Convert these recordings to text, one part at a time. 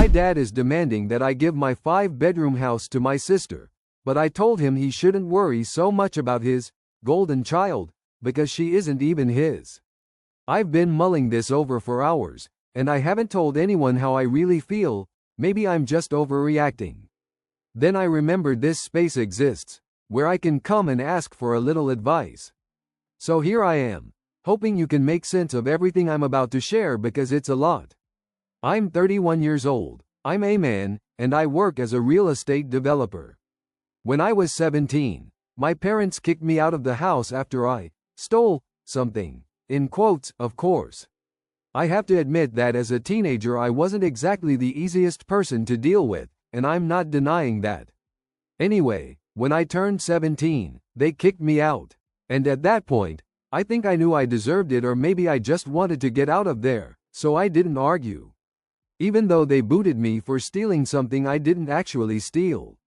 My dad is demanding that I give my 5-bedroom house to my sister, but I told him he shouldn't worry so much about his golden child, because she isn't even his. I've been mulling this over for hours, and I haven't told anyone how I really feel. Maybe I'm just overreacting. Then I remembered this space exists, where I can come and ask for a little advice. So here I am, hoping you can make sense of everything I'm about to share because it's a lot. I'm 31 years old, I'm a man, and I work as a real estate developer. When I was 17, my parents kicked me out of the house after I stole something, in quotes, of course. I have to admit that as a teenager I wasn't exactly the easiest person to deal with, and I'm not denying that. Anyway, when I turned 17, they kicked me out. And at that point, I think I knew I deserved it, or maybe I just wanted to get out of there, so I didn't argue. Even though they booted me for stealing something I didn't actually steal.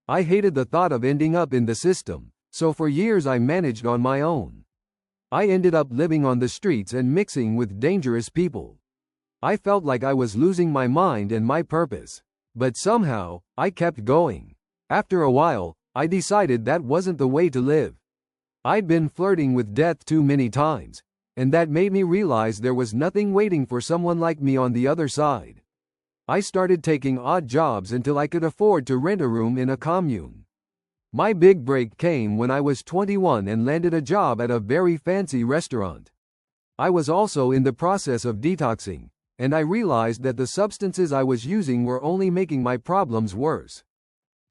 I hated the thought of ending up in the system, so for years I managed on my own. I ended up living on the streets and mixing with dangerous people. I felt like I was losing my mind and my purpose. But somehow, I kept going. After a while, I decided that wasn't the way to live. I'd been flirting with death too many times, and that made me realize there was nothing waiting for someone like me on the other side. I started taking odd jobs until I could afford to rent a room in a commune. My big break came when I was 21 and landed a job at a very fancy restaurant. I was also in the process of detoxing, and I realized that the substances I was using were only making my problems worse.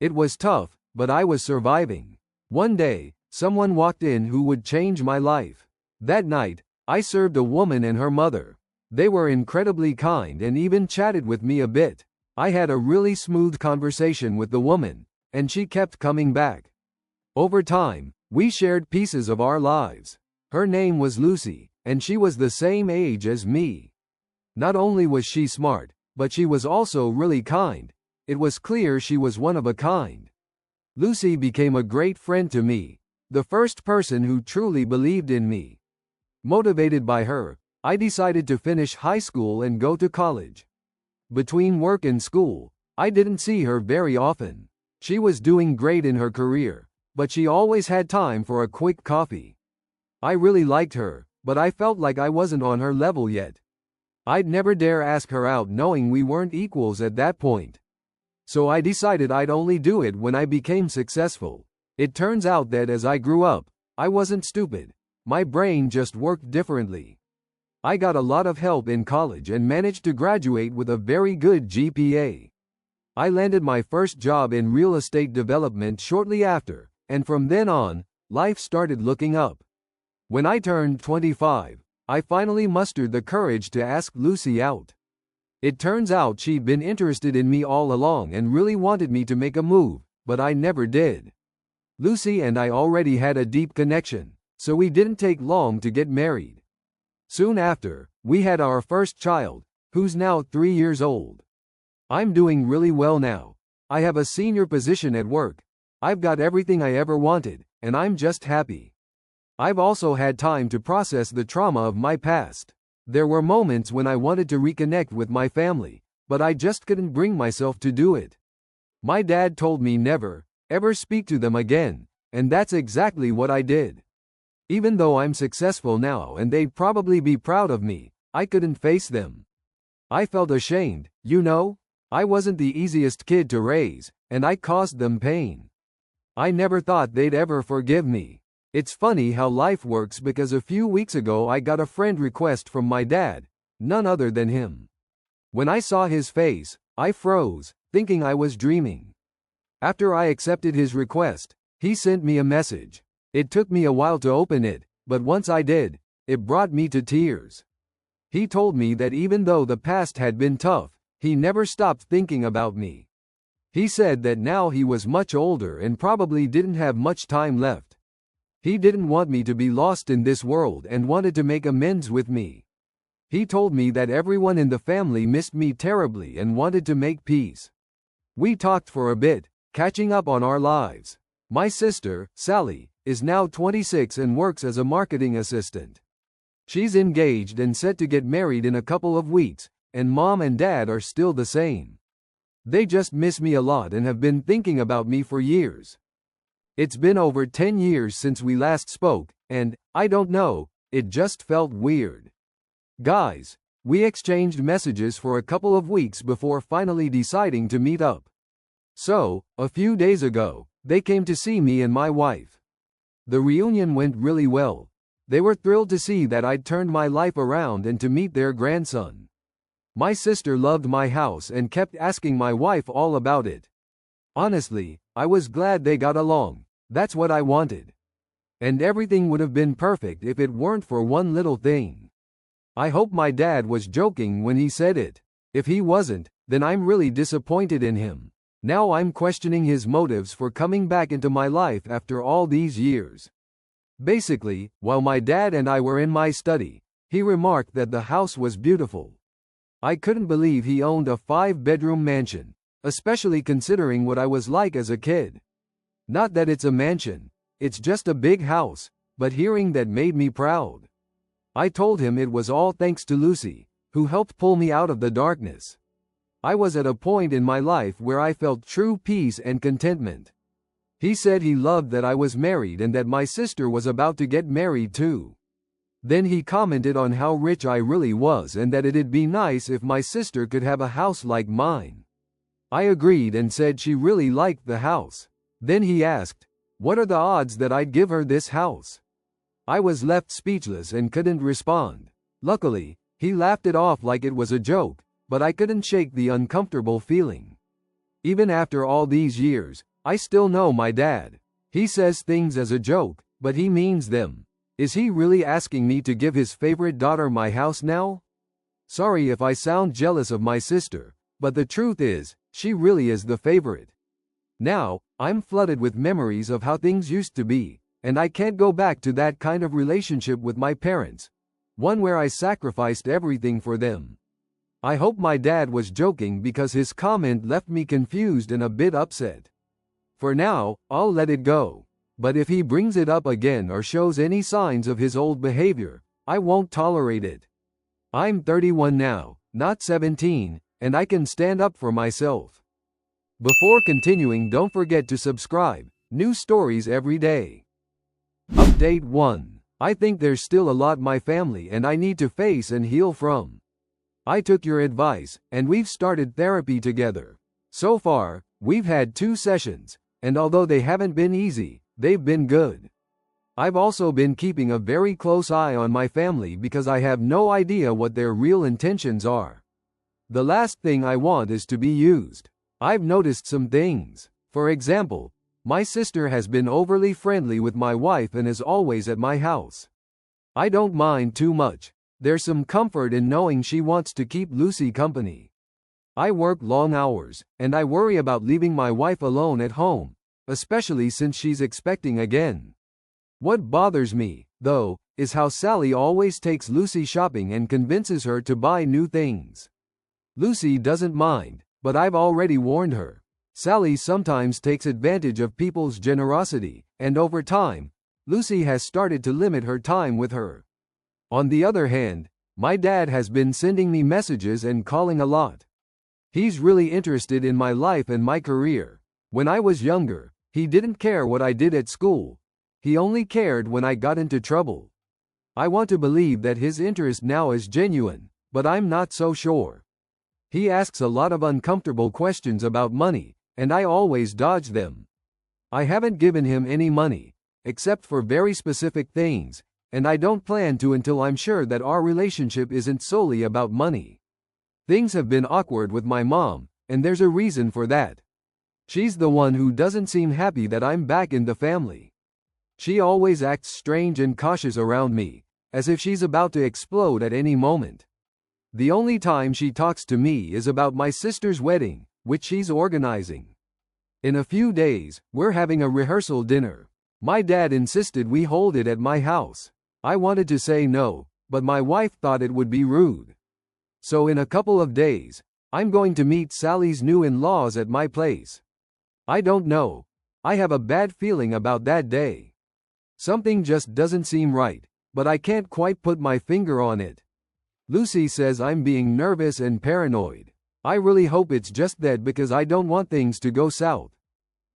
It was tough, but I was surviving. One day, someone walked in who would change my life. That night, I served a woman and her mother. They were incredibly kind and even chatted with me a bit. I had a really smooth conversation with the woman, and she kept coming back. Over time, we shared pieces of our lives. Her name was Lucy, and she was the same age as me. Not only was she smart, but she was also really kind. It was clear she was one of a kind. Lucy became a great friend to me, the first person who truly believed in me. Motivated by her, I decided to finish high school and go to college. Between work and school, I didn't see her very often. She was doing great in her career, but she always had time for a quick coffee. I really liked her, but I felt like I wasn't on her level yet. I'd never dare ask her out knowing we weren't equals at that point. So I decided I'd only do it when I became successful. It turns out that as I grew up, I wasn't stupid. My brain just worked differently. I got a lot of help in college and managed to graduate with a very good GPA. I landed my first job in real estate development shortly after, and from then on, life started looking up. When I turned 25, I finally mustered the courage to ask Lucy out. It turns out she'd been interested in me all along and really wanted me to make a move, but I never did. Lucy and I already had a deep connection, so we didn't take long to get married. Soon after, we had our first child, who's now 3 years old. I'm doing really well now. I have a senior position at work. I've got everything I ever wanted, and I'm just happy. I've also had time to process the trauma of my past. There were moments when I wanted to reconnect with my family, but I just couldn't bring myself to do it. My dad told me never, ever speak to them again, and that's exactly what I did. Even though I'm successful now and they'd probably be proud of me, I couldn't face them. I felt ashamed, you know? I wasn't the easiest kid to raise, and I caused them pain. I never thought they'd ever forgive me. It's funny how life works because a few weeks ago I got a friend request from my dad, none other than him. When I saw his face, I froze, thinking I was dreaming. After I accepted his request, he sent me a message. It took me a while to open it, but once I did, it brought me to tears. He told me that even though the past had been tough, he never stopped thinking about me. He said that now he was much older and probably didn't have much time left. He didn't want me to be lost in this world and wanted to make amends with me. He told me that everyone in the family missed me terribly and wanted to make peace. We talked for a bit, catching up on our lives. My sister, Sally, is now 26 and works as a marketing assistant. She's engaged and set to get married in a couple of weeks, and mom and dad are still the same. They just miss me a lot and have been thinking about me for years. It's been over 10 years since we last spoke, and, I don't know, it just felt weird. Guys, we exchanged messages for a couple of weeks before finally deciding to meet up. So, a few days ago, they came to see me and my wife. The reunion went really well. They were thrilled to see that I'd turned my life around and to meet their grandson. My sister loved my house and kept asking my wife all about it. Honestly, I was glad they got along. That's what I wanted. And everything would have been perfect if it weren't for one little thing. I hope my dad was joking when he said it. If he wasn't, then I'm really disappointed in him. Now I'm questioning his motives for coming back into my life after all these years. Basically, while my dad and I were in my study, he remarked that the house was beautiful. I couldn't believe he owned a 5-bedroom mansion, especially considering what I was like as a kid. Not that it's a mansion, it's just a big house, but hearing that made me proud. I told him it was all thanks to Lucy, who helped pull me out of the darkness. I was at a point in my life where I felt true peace and contentment. He said he loved that I was married and that my sister was about to get married too. Then he commented on how rich I really was and that it'd be nice if my sister could have a house like mine. I agreed and said she really liked the house. Then he asked, "What are the odds that I'd give her this house?" I was left speechless and couldn't respond. Luckily, he laughed it off like it was a joke, but I couldn't shake the uncomfortable feeling. Even after all these years, I still know my dad. He says things as a joke, but he means them. Is he really asking me to give his favorite daughter my house now? Sorry if I sound jealous of my sister, but the truth is, she really is the favorite. Now, I'm flooded with memories of how things used to be, and I can't go back to that kind of relationship with my parents. One where I sacrificed everything for them. I hope my dad was joking because his comment left me confused and a bit upset. For now, I'll let it go. But if he brings it up again or shows any signs of his old behavior, I won't tolerate it. I'm 31 now, not 17, and I can stand up for myself. Before continuing, don't forget to subscribe. New stories every day. Update 1. I think there's still a lot my family and I need to face and heal from. I took your advice, and we've started therapy together. So far, we've had 2 sessions, and although they haven't been easy, they've been good. I've also been keeping a very close eye on my family because I have no idea what their real intentions are. The last thing I want is to be used. I've noticed some things. For example, my sister has been overly friendly with my wife and is always at my house. I don't mind too much. There's some comfort in knowing she wants to keep Lucy company. I work long hours, and I worry about leaving my wife alone at home, especially since she's expecting again. What bothers me, though, is how Sally always takes Lucy shopping and convinces her to buy new things. Lucy doesn't mind, but I've already warned her. Sally sometimes takes advantage of people's generosity, and over time, Lucy has started to limit her time with her. On the other hand, my dad has been sending me messages and calling a lot. He's really interested in my life and my career. When I was younger, he didn't care what I did at school. He only cared when I got into trouble. I want to believe that his interest now is genuine, but I'm not so sure. He asks a lot of uncomfortable questions about money, and I always dodge them. I haven't given him any money, except for very specific things, and I don't plan to until I'm sure that our relationship isn't solely about money. Things have been awkward with my mom, and there's a reason for that. She's the one who doesn't seem happy that I'm back in the family. She always acts strange and cautious around me, as if she's about to explode at any moment. The only time she talks to me is about my sister's wedding, which she's organizing. In a few days, we're having a rehearsal dinner. My dad insisted we hold it at my house. I wanted to say no, but my wife thought it would be rude. So in a couple of days, I'm going to meet Sally's new in-laws at my place. I don't know. I have a bad feeling about that day. Something just doesn't seem right, but I can't quite put my finger on it. Lucy says I'm being nervous and paranoid. I really hope it's just that because I don't want things to go south.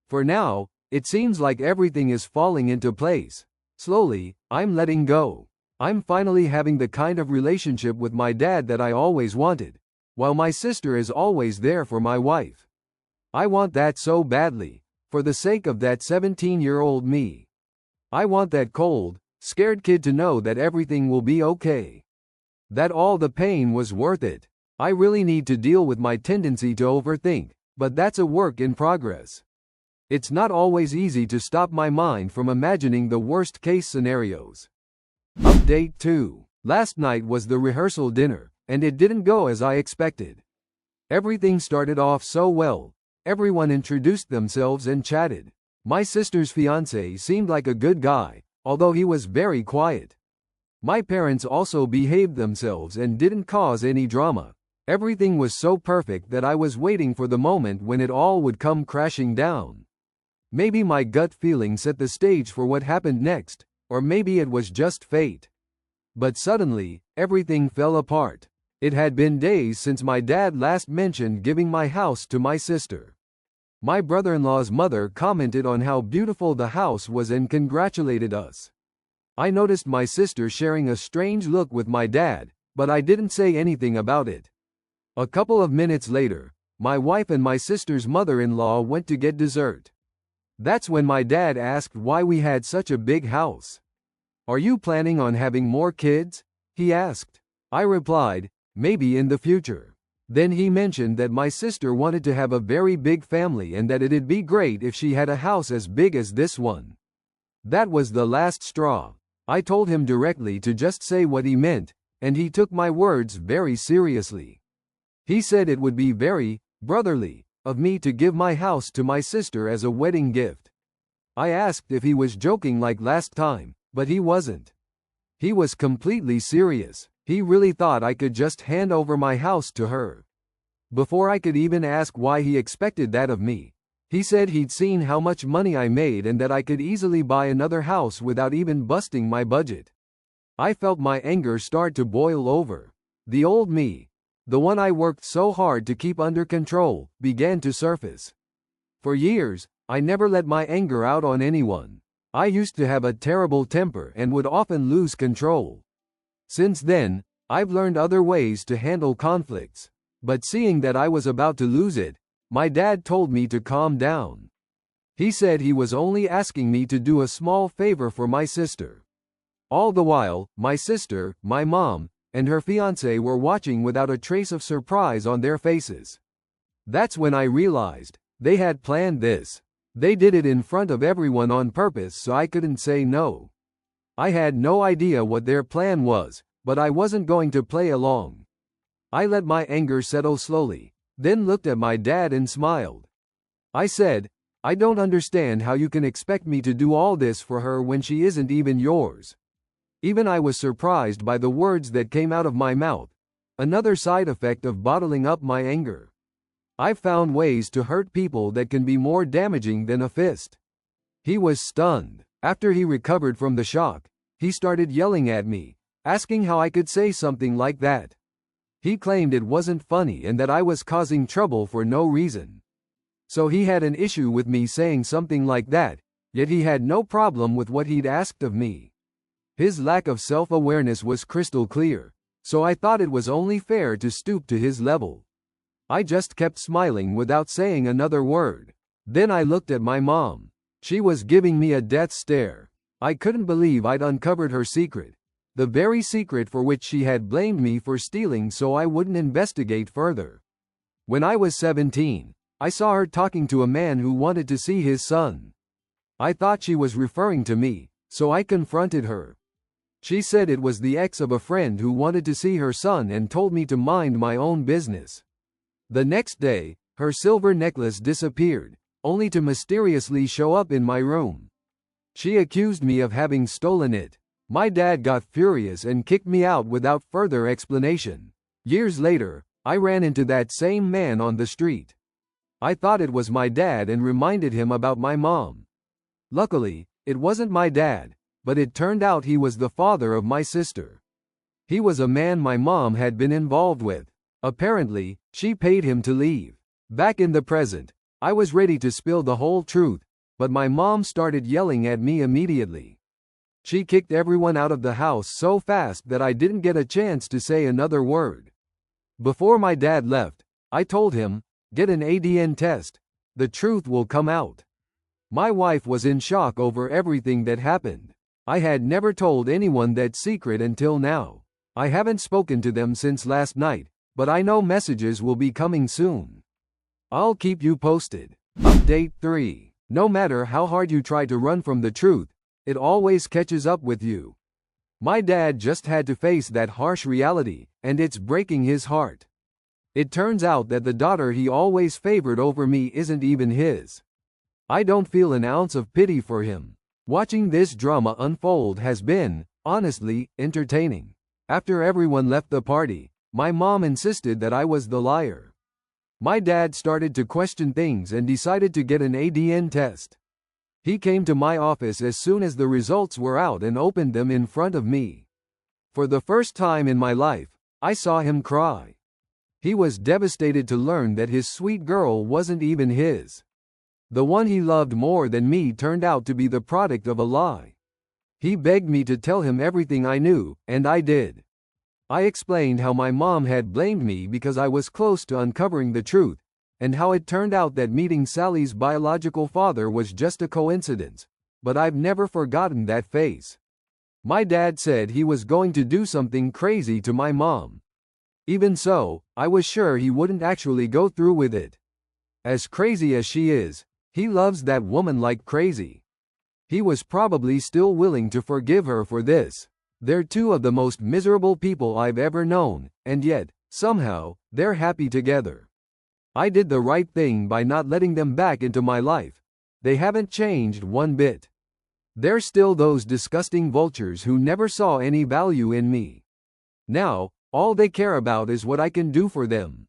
For now, it seems like everything is falling into place. Slowly, I'm letting go. I'm finally having the kind of relationship with my dad that I always wanted, while my sister is always there for my wife. I want that so badly, for the sake of that 17-year-old me. I want that cold, scared kid to know that everything will be okay. That all the pain was worth it. I really need to deal with my tendency to overthink, but that's a work in progress. It's not always easy to stop my mind from imagining the worst-case scenarios. Update 2. Last night was the rehearsal dinner, and it didn't go as I expected. Everything started off so well. Everyone introduced themselves and chatted. My sister's fiancé seemed like a good guy, although he was very quiet. My parents also behaved themselves and didn't cause any drama. Everything was so perfect that I was waiting for the moment when it all would come crashing down. Maybe my gut feeling set the stage for what happened next, or maybe it was just fate. But suddenly, everything fell apart. It had been days since my dad last mentioned giving my house to my sister. My brother-in-law's mother commented on how beautiful the house was and congratulated us. I noticed my sister sharing a strange look with my dad, but I didn't say anything about it. A couple of minutes later, my wife and my sister's mother-in-law went to get dessert. That's when my dad asked why we had such a big house. "Are you planning on having more kids?" he asked. I replied, "Maybe in the future." Then he mentioned that my sister wanted to have a very big family and that it'd be great if she had a house as big as this one. That was the last straw. I told him directly to just say what he meant, and he took my words very seriously. He said it would be very brotherly of me to give my house to my sister as a wedding gift. I asked if he was joking like last time, but he wasn't. He was completely serious. He really thought I could just hand over my house to her. Before I could even ask why he expected that of me, he said he'd seen how much money I made and that I could easily buy another house without even busting my budget. I felt my anger start to boil over. The old me, the one I worked so hard to keep under control, began to surface. For years, I never let my anger out on anyone. I used to have a terrible temper and would often lose control. Since then, I've learned other ways to handle conflicts. But seeing that I was about to lose it, my dad told me to calm down. He said he was only asking me to do a small favor for my sister. All the while, my sister, my mom, and her fiancé were watching without a trace of surprise on their faces. That's when I realized they had planned this. They did it in front of everyone on purpose so I couldn't say no. I had no idea what their plan was, but I wasn't going to play along. I let my anger settle slowly, then looked at my dad and smiled. I said, "I don't understand how you can expect me to do all this for her when she isn't even yours." Even I was surprised by the words that came out of my mouth, another side effect of bottling up my anger. I've found ways to hurt people that can be more damaging than a fist. He was stunned. After he recovered from the shock, he started yelling at me, asking how I could say something like that. He claimed it wasn't funny and that I was causing trouble for no reason. So he had an issue with me saying something like that, yet he had no problem with what he'd asked of me. His lack of self-awareness was crystal clear, so I thought it was only fair to stoop to his level. I just kept smiling without saying another word. Then I looked at my mom. She was giving me a death stare. I couldn't believe I'd uncovered her secret. The very secret for which she had blamed me for stealing so I wouldn't investigate further. When I was 17, I saw her talking to a man who wanted to see his son. I thought she was referring to me, so I confronted her. She said it was the ex of a friend who wanted to see her son and told me to mind my own business. The next day, her silver necklace disappeared, only to mysteriously show up in my room. She accused me of having stolen it. My dad got furious and kicked me out without further explanation. Years later, I ran into that same man on the street. I thought it was my dad and reminded him about my mom. Luckily, it wasn't my dad, but it turned out he was the father of my sister. He was a man my mom had been involved with. Apparently, she paid him to leave. Back in the present, I was ready to spill the whole truth, but my mom started yelling at me immediately. She kicked everyone out of the house so fast that I didn't get a chance to say another word. Before my dad left, I told him, "Get an ADN test. The truth will come out." My wife was in shock over everything that happened. I had never told anyone that secret until now. I haven't spoken to them since last night, but I know messages will be coming soon. I'll keep you posted. Update 3. No matter how hard you try to run from the truth, it always catches up with you. My dad just had to face that harsh reality, and it's breaking his heart. It turns out that the daughter he always favored over me isn't even his. I don't feel an ounce of pity for him. Watching this drama unfold has been, honestly, entertaining. After everyone left the party, my mom insisted that I was the liar. My dad started to question things and decided to get an ADN test. He came to my office as soon as the results were out and opened them in front of me. For the first time in my life, I saw him cry. He was devastated to learn that his sweet girl wasn't even his. The one he loved more than me turned out to be the product of a lie. He begged me to tell him everything I knew, and I did. I explained how my mom had blamed me because I was close to uncovering the truth, and how it turned out that meeting Sally's biological father was just a coincidence, but I've never forgotten that face. My dad said he was going to do something crazy to my mom. Even so, I was sure he wouldn't actually go through with it. As crazy as she is, he loves that woman like crazy. He was probably still willing to forgive her for this. They're two of the most miserable people I've ever known, and yet, somehow, they're happy together. I did the right thing by not letting them back into my life. They haven't changed one bit. They're still those disgusting vultures who never saw any value in me. Now, all they care about is what I can do for them.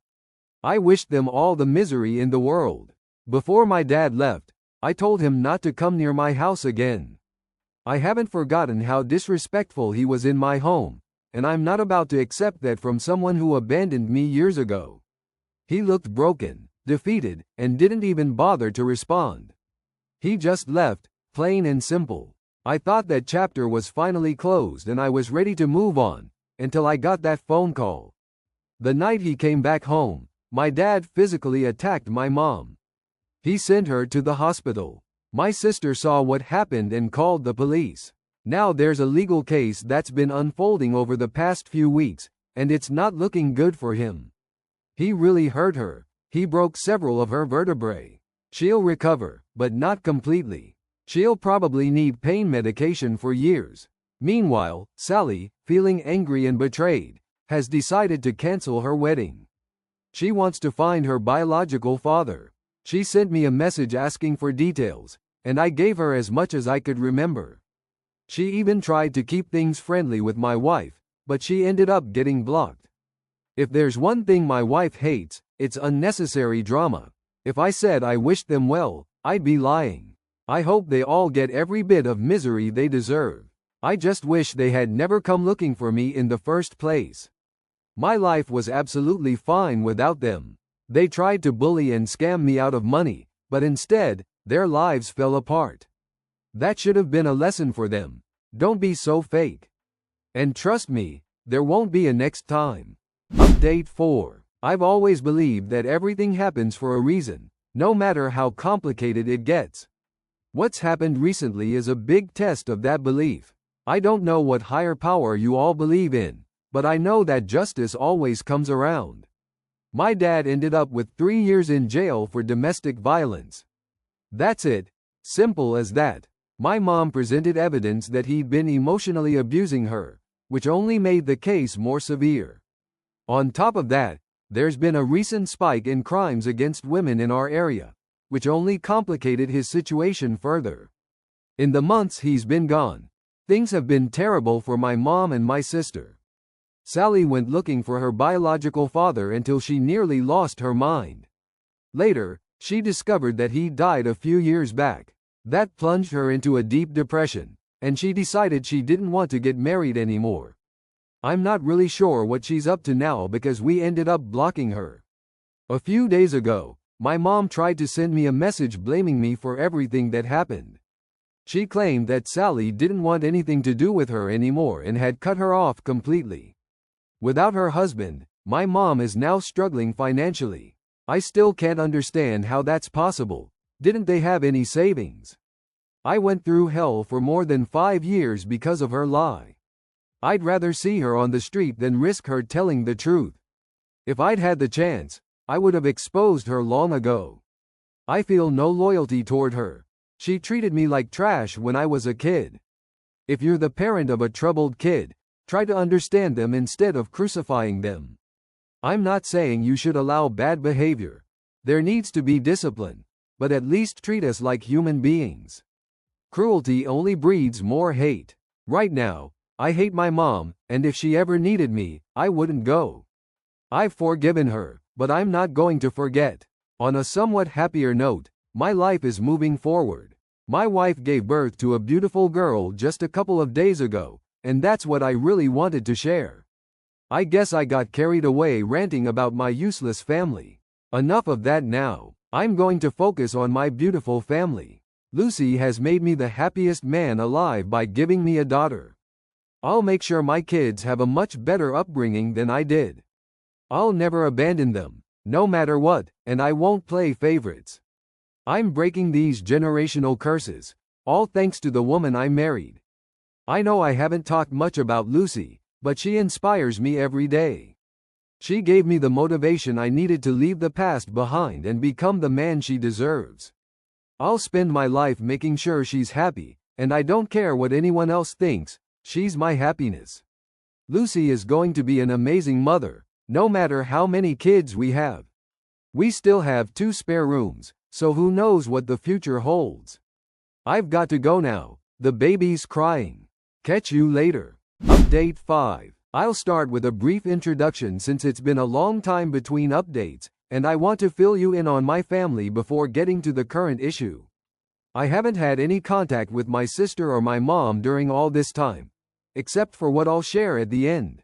I wished them all the misery in the world. Before my dad left, I told him not to come near my house again. I haven't forgotten how disrespectful he was in my home, and I'm not about to accept that from someone who abandoned me years ago. He looked broken, defeated, and didn't even bother to respond. He just left, plain and simple. I thought that chapter was finally closed and I was ready to move on, until I got that phone call. The night he came back home, my dad physically attacked my mom. He sent her to the hospital. My sister saw what happened and called the police. Now there's a legal case that's been unfolding over the past few weeks, and it's not looking good for him. He really hurt her. He broke several of her vertebrae. She'll recover, but not completely. She'll probably need pain medication for years. Meanwhile, Sally, feeling angry and betrayed, has decided to cancel her wedding. She wants to find her biological father. She sent me a message asking for details, and I gave her as much as I could remember. She even tried to keep things friendly with my wife, but she ended up getting blocked. If there's one thing my wife hates, it's unnecessary drama. If I said I wished them well, I'd be lying. I hope they all get every bit of misery they deserve. I just wish they had never come looking for me in the first place. My life was absolutely fine without them. They tried to bully and scam me out of money, but instead, their lives fell apart. That should have been a lesson for them. Don't be so fake. And trust me, there won't be a next time. Update 4. I've always believed that everything happens for a reason, no matter how complicated it gets. What's happened recently is a big test of that belief. I don't know what higher power you all believe in, but I know that justice always comes around. My dad ended up with 3 years in jail for domestic violence. That's it. Simple as that. My mom presented evidence that he'd been emotionally abusing her, which only made the case more severe. On top of that, there's been a recent spike in crimes against women in our area, which only complicated his situation further. In the months he's been gone, things have been terrible for my mom and my sister. Sally went looking for her biological father until she nearly lost her mind. Later, she discovered that he died a few years back. That plunged her into a deep depression, and she decided she didn't want to get married anymore. I'm not really sure what she's up to now because we ended up blocking her. A few days ago, my mom tried to send me a message blaming me for everything that happened. She claimed that Sally didn't want anything to do with her anymore and had cut her off completely. Without her husband, my mom is now struggling financially. I still can't understand how that's possible. Didn't they have any savings? I went through hell for more than 5 years because of her lie. I'd rather see her on the street than risk her telling the truth. If I'd had the chance, I would have exposed her long ago. I feel no loyalty toward her. She treated me like trash when I was a kid. If you're the parent of a troubled kid, try to understand them instead of crucifying them. I'm not saying you should allow bad behavior. There needs to be discipline, but at least treat us like human beings. Cruelty only breeds more hate. Right now, I hate my mom, and if she ever needed me, I wouldn't go. I've forgiven her, but I'm not going to forget. On a somewhat happier note, my life is moving forward. My wife gave birth to a beautiful girl just a couple of days ago, and that's what I really wanted to share. I guess I got carried away ranting about my useless family. Enough of that now. I'm going to focus on my beautiful family. Lucy has made me the happiest man alive by giving me a daughter. I'll make sure my kids have a much better upbringing than I did. I'll never abandon them, no matter what, and I won't play favorites. I'm breaking these generational curses, all thanks to the woman I married. I know I haven't talked much about Lucy, but she inspires me every day. She gave me the motivation I needed to leave the past behind and become the man she deserves. I'll spend my life making sure she's happy, and I don't care what anyone else thinks. She's my happiness. Lucy is going to be an amazing mother, no matter how many kids we have. We still have 2 spare rooms, so who knows what the future holds. I've got to go now, the baby's crying. Catch you later. Update 5. I'll start with a brief introduction since it's been a long time between updates, and I want to fill you in on my family before getting to the current issue. I haven't had any contact with my sister or my mom during all this time, except for what I'll share at the end.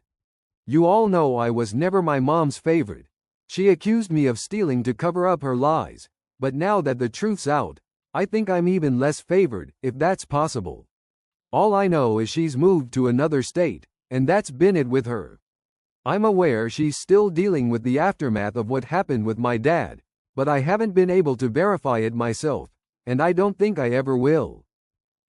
You all know I was never my mom's favorite. She accused me of stealing to cover up her lies, but now that the truth's out, I think I'm even less favored, if that's possible. All I know is she's moved to another state, and that's been it with her. I'm aware she's still dealing with the aftermath of what happened with my dad, but I haven't been able to verify it myself, and I don't think I ever will.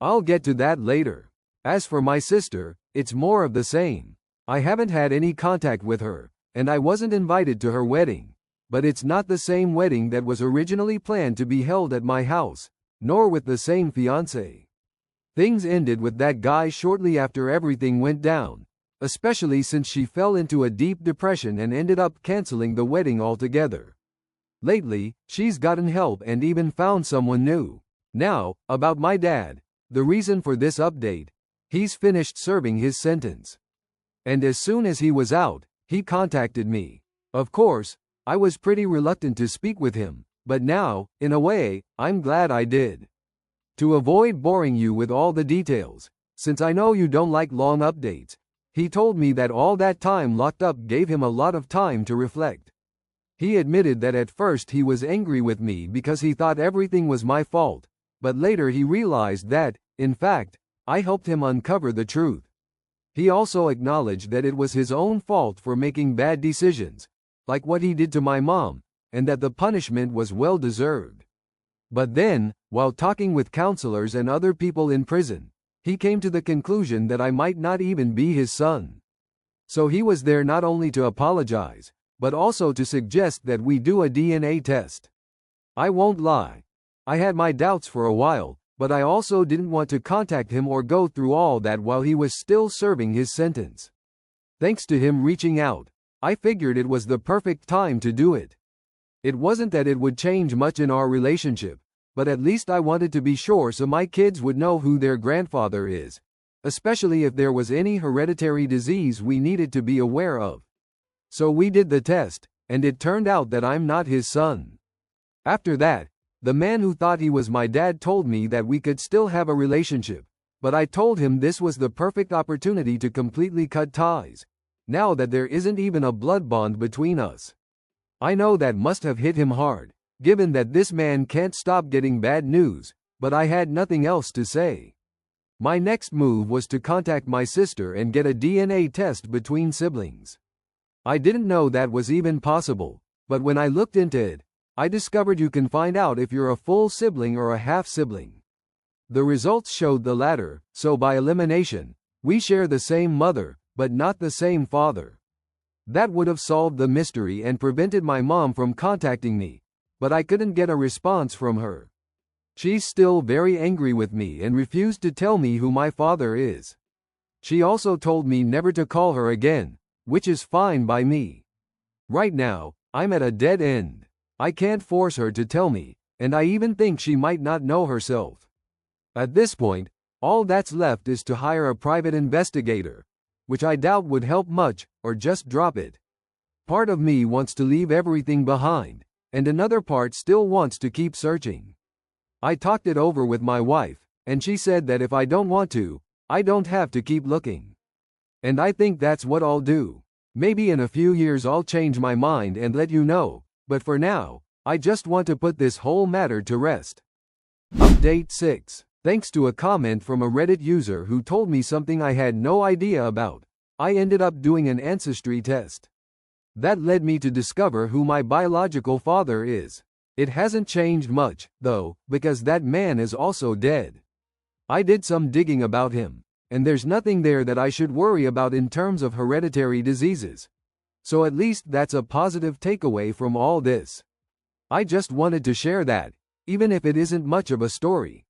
I'll get to that later. As for my sister, it's more of the same. I haven't had any contact with her, and I wasn't invited to her wedding, but it's not the same wedding that was originally planned to be held at my house, nor with the same fiancé. Things ended with that guy shortly after everything went down, especially since she fell into a deep depression and ended up canceling the wedding altogether. Lately, she's gotten help and even found someone new. Now, about my dad, the reason for this update: he's finished serving his sentence. And as soon as he was out, he contacted me. Of course, I was pretty reluctant to speak with him, but now, in a way, I'm glad I did. To avoid boring you with all the details, since I know you don't like long updates, he told me that all that time locked up gave him a lot of time to reflect. He admitted that at first he was angry with me because he thought everything was my fault, but later he realized that, in fact, I helped him uncover the truth. He also acknowledged that it was his own fault for making bad decisions, like what he did to my mom, and that the punishment was well deserved. But then, while talking with counselors and other people in prison, he came to the conclusion that I might not even be his son. So he was there not only to apologize, but also to suggest that we do a DNA test. I won't lie. I had my doubts for a while, but I also didn't want to contact him or go through all that while he was still serving his sentence. Thanks to him reaching out, I figured it was the perfect time to do it. It wasn't that it would change much in our relationship, but at least I wanted to be sure so my kids would know who their grandfather is, especially if there was any hereditary disease we needed to be aware of. So we did the test, and it turned out that I'm not his son. After that, the man who thought he was my dad told me that we could still have a relationship, but I told him this was the perfect opportunity to completely cut ties, now that there isn't even a blood bond between us. I know that must have hit him hard, given that this man can't stop getting bad news, but I had nothing else to say. My next move was to contact my sister and get a DNA test between siblings. I didn't know that was even possible, but when I looked into it, I discovered you can find out if you're a full sibling or a half-sibling. The results showed the latter, so by elimination, we share the same mother, but not the same father. That would have solved the mystery and prevented my mom from contacting me, but I couldn't get a response from her. She's still very angry with me and refused to tell me who my father is. She also told me never to call her again, which is fine by me. Right now, I'm at a dead end. I can't force her to tell me, and I even think she might not know herself. At this point, all that's left is to hire a private investigator, which I doubt would help much, or just drop it. Part of me wants to leave everything behind, and another part still wants to keep searching. I talked it over with my wife, and she said that if I don't want to, I don't have to keep looking. And I think that's what I'll do. Maybe in a few years I'll change my mind and let you know, but for now, I just want to put this whole matter to rest. Update 6. Thanks to a comment from a Reddit user who told me something I had no idea about, I ended up doing an ancestry test. That led me to discover who my biological father is. It hasn't changed much, though, because that man is also dead. I did some digging about him, and there's nothing there that I should worry about in terms of hereditary diseases. So at least that's a positive takeaway from all this. I just wanted to share that, even if it isn't much of a story.